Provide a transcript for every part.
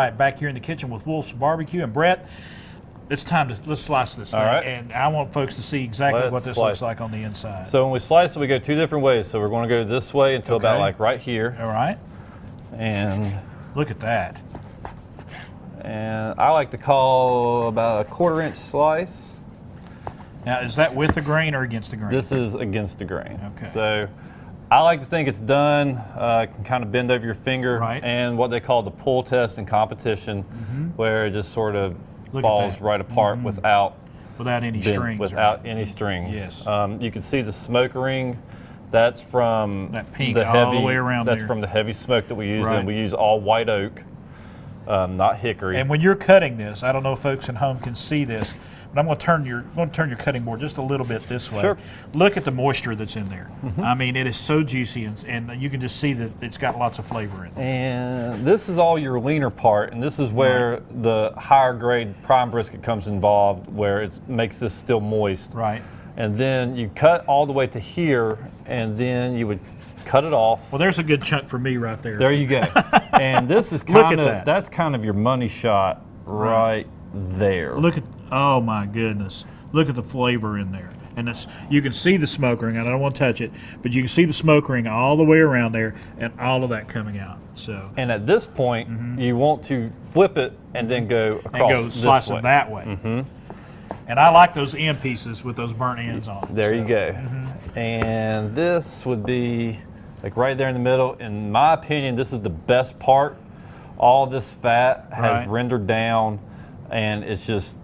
right, back here in the kitchen with Wolfe's Barbecue. And Brett, it's time to, let's slice this thing. All right. And I want folks to see exactly what this looks like on the inside. So when we slice it, we go 2 different ways. So we're going to go this way until about like right here. All right. And look at that. And I like to call about a 1/4 inch slice. Now, is that with the grain or against the grain? This is against the grain. Okay. So I like to think it's done. Can kind of bend over your finger. Right. And what they call the pull test in competition, where it just sort of falls right apart without any strings. Without any strings. Yes. You can see the smoke ring. That's from that pink the heavy, all the way around That's there. from the heavy smoke that we use, Right. and we use all white oak, not hickory. And when you're cutting this, I don't know if folks at home can see this, but I'm going to turn your cutting board just a little bit this way. Sure. Look at the moisture that's in there. I mean, it is so juicy, and you can just see that it's got lots of flavor in it. And this is all your leaner part, and this is where the higher grade prime brisket comes involved, where it makes this still moist. Right. And then you cut all the way to here, and then you would cut it off. Well, there's a good chunk for me right there. There you go. And this is kind of, that's kind of your money shot right there. Look at, oh my goodness. Look at the flavor in there. And it's, you can see the smoke ring, and I don't want to touch it, but you can see the smoke ring all the way around there and all of that coming out. So. And at this point, you want to flip it and then go across and go slice it that way. And I like those end pieces with those burnt ends on them. There you go. And this would be like right there in the middle. In my opinion, this is the best part. All this fat has rendered down, and it's just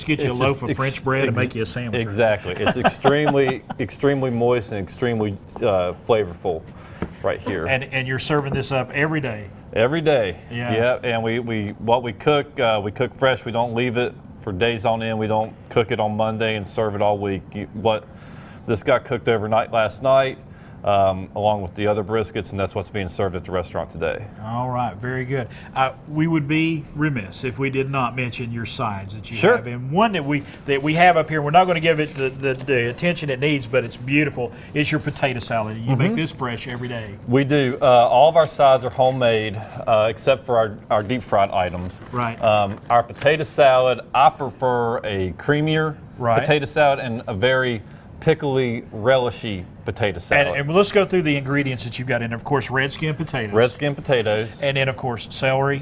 get you a loaf of French bread and make you a sandwich. Exactly. It's extremely moist and extremely flavorful right here. And you're serving this up every day. Every day. Yeah. And we cook fresh. We don't leave it for days on end. We don't cook it on Monday and serve it all week. This got cooked overnight last night, along with the other briskets, and that's what's being served at the restaurant today. All right, very good. We would be remiss if we did not mention your sides that you have, and one that we have up here. We're not going to give it the attention it needs, but it's beautiful. Is your potato salad? You make this fresh every day. We do. All of our sides are homemade, except for our deep fried items. Right. Our potato salad, I prefer a creamier potato salad and a very pickly, relishy potato salad. And let's go through the ingredients that you've got in there. Of course, red skin potatoes. Red skin potatoes. And then, of course, celery.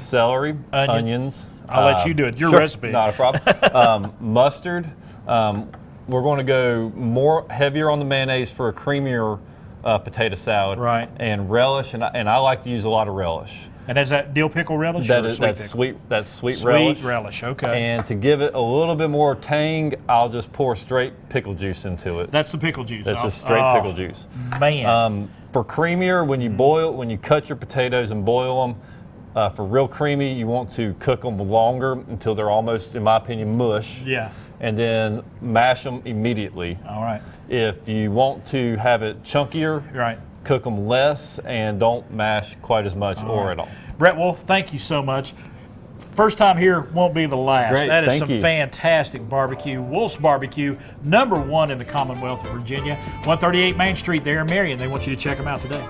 Onions. I'll let you do it. Your recipe. Not a problem. Mustard. We're going to go heavier on the mayonnaise for a creamier potato salad. Right. And relish, and I like to use a lot of relish. And is that dill pickle relish? That's sweet relish. Sweet relish, okay. And to give it a little bit more tang, I'll just pour straight pickle juice into it. That's the pickle juice. That's just straight pickle juice. Man. For creamier, when you cut your potatoes and boil them, for real creamy, you want to cook them longer until they're almost, in my opinion, mush. Yeah. And then mash them immediately. All right. If you want to have it chunkier, cook them less and don't mash quite as much at all. Brett Wolfe, thank you so much. First time here won't be the last. Great, that is thank some you. fantastic barbecue. Wolfe's Barbecue, #1 in the Commonwealth of Virginia. 138 Main Street there in Marion. They want you to check them out today.